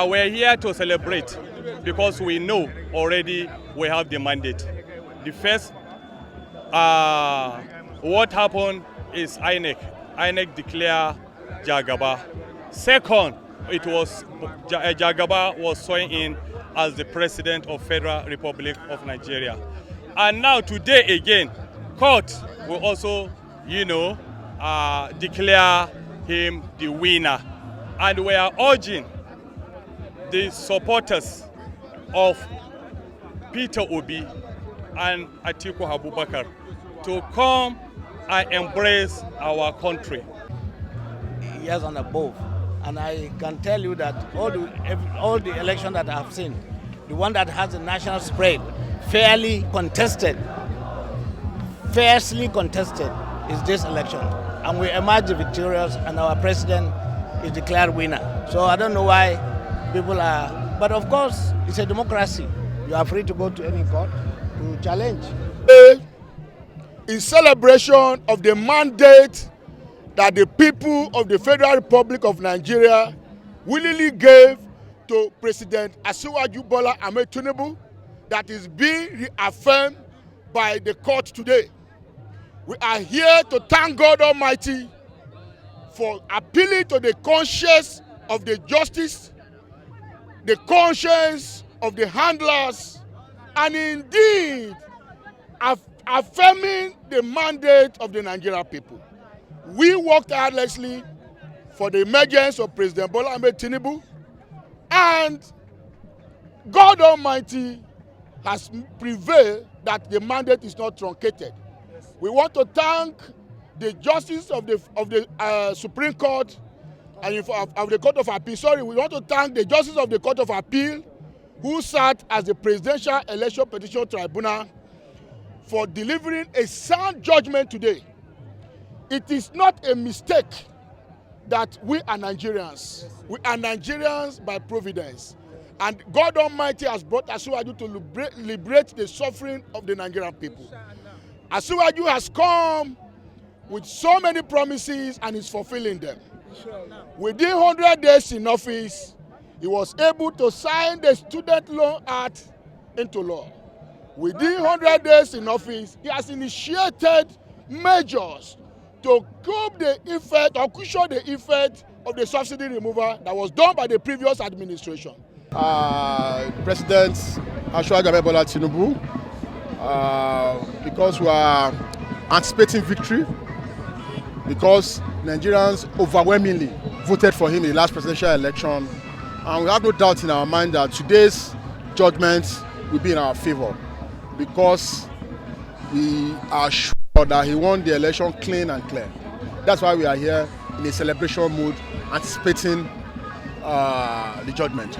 We're here to celebrate because we know already we have the mandate. The first, what happened is INEC. INEC declared Jagaba. Second, it was Jagaba was sworn in as the President of Federal Republic of Nigeria. And now today again, court will also, declare him the winner. And we are urging the supporters of Peter Obi and Atiku Abubakar to come and embrace our country. Years and above, and I can tell you that all the elections that I have seen, the one that has a national spread, fiercely contested, is this election, and we emerge victorious, and our president is declared winner. So I don't know why people are, but of course it's a democracy. You are free to go to any court to challenge. In celebration of the mandate that the people of the Federal Republic of Nigeria willingly gave to President Asiwaju Bola Ahmed Tinubu, that is being reaffirmed by the court today. We are here to thank God Almighty for appealing to the conscience of the justice, the conscience of the handlers, and indeed affirming the mandate of the Nigerian people. We worked tirelessly for the emergence of President Bola Ahmed Tinubu, and God Almighty has prevailed that the mandate is not truncated. We want to thank the justice of the Supreme Court and of the Court of Appeal. Sorry, we want to thank the justice of the Court of Appeal, who sat as the Presidential Election Petition Tribunal, for delivering a sound judgment today. It is not a mistake that we are Nigerians. We are Nigerians by providence. And God Almighty has brought Asiwaju to liberate the suffering of the Nigerian people. Asiwaju has come with so many promises and is fulfilling them. Within 100 days in office, he was able to sign the Student Loan Act into law. Within 100 days in office, he has initiated measures to curb the effect or cushion the effect of the subsidy removal that was done by the previous administration. President Asiwaju Bola Tinubu, because we are anticipating victory, because Nigerians overwhelmingly voted for him in the last presidential election, and we have no doubt in our mind that today's judgment will be in our favor, because we are sure that he won the election clean and clear. That's why we are here in a celebration mood, anticipating the judgment.